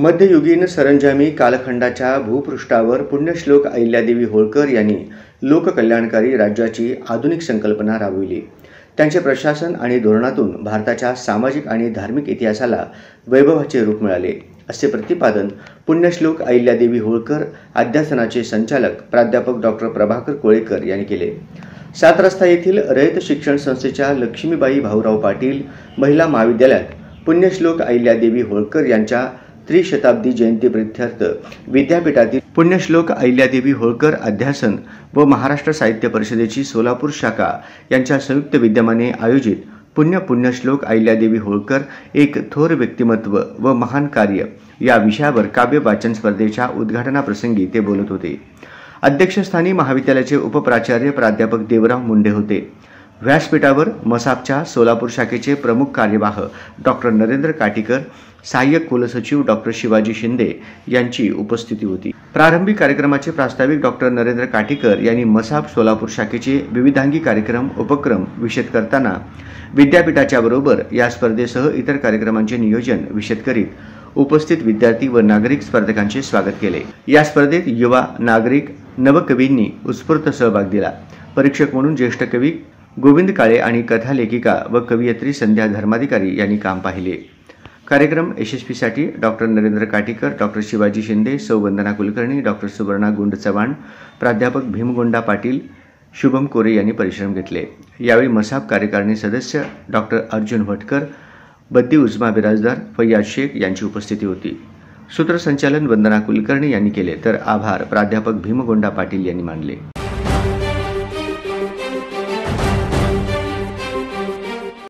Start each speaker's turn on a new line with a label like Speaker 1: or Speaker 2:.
Speaker 1: मध्ययुगीन सरंजामी कालखंडाच्या भूपृष्ठावर पुण्यश्लोक अहिल्यादेवी होळकर यांनी लोककल्याणकारी राज्याची आधुनिक संकल्पना राबविली। त्यांचे प्रशासन आणि धोरणातून भारताच्या सामाजिक आणि धार्मिक इतिहासाला वैभवाचे रूप मिळाले, असे प्रतिपादन पुण्यश्लोक अहिल्यादेवी होळकर अध्यासनाचे संचालक प्राध्यापक डॉक्टर प्रभाकर कोळेकर यांनी केले। 7 रस्ता येथील रयत शिक्षण संस्थेच्या लक्ष्मीबाई भाऊराव पाटील महिला महाविद्यालयात पुण्यश्लोक अहिल्यादेवी होळकर यांच्या त्रिशताब्दी जयंती प्रीत्यर्थ विद्यापीठातील पुण्यश्लोक अहिल्यादेवी होळकर अध्यासन व महाराष्ट्र साहित्य परिषदेची सोलापूर शाखा यांच्या संयुक्त विद्यमाने आयोजित पुण्यश्लोक अहिल्यादेवी होळकर एक थोर व्यक्तिमत्व व महान कार्य या विषयावर काव्य वाचन स्पर्धेच्या उद्घाटनाप्रसंगी ते बोलत होते। अध्यक्षस्थानी महाविद्यालयाचे उपप्राचार्य प्राध्यापक देवराव मुंडे होते। व्यासपीठावर मसापच्या सोलापूर शाखेचे प्रमुख कार्यवाह डॉक्टर नरेंद्र काटीकर, सहाय्यक कुलसचिव डॉक्टर शिवाजी शिंदे यांची उपस्थिती होती। प्रारंभी कार्यक्रमाचे प्रास्ताविक डॉक्टर नरेंद्र काटीकर यांनी मसाप सोलापूर शाखेचे विविधांगी कार्यक्रम उपक्रम विशद करताना विद्यापीठाच्या बरोबर या स्पर्धेसह इतर कार्यक्रमांचे नियोजन विशद करीत उपस्थित विद्यार्थी व नागरिक स्पर्धकांचे स्वागत केले। या स्पर्धेत युवा, नागरिक, नवकवींनी उत्स्फूर्त सहभाग दिला। परीक्षक म्हणून ज्येष्ठ कवी गोविंद काळे आणि कथा लेखिका व कवयित्री संध्या धर्माधिकारी यांनी काम पाहिले। कार्यक्रम यशस्वीसाठी डॉक्टर नरेंद्र काटीकर, डॉक्टर शिवाजी शिंदे, सौ वंदना कुलकर्णी, डॉक्टर सुवर्णा गुंड चव्हाण, प्राध्यापक भीमगोंडा पाटील, शुभम कोरे यांनी परिश्रम घेतले। यावेळी मसाप कार्यकारिणी सदस्य डॉक्टर अर्जुन भटकर, बद्दी उजमा बिराजदार, फैयाज शेख यांची उपस्थिती होती। सूत्रसंचालन वंदना कुलकर्णी यांनी केले, तर आभार प्राध्यापक भीमगोंडा पाटील यांनी मानले।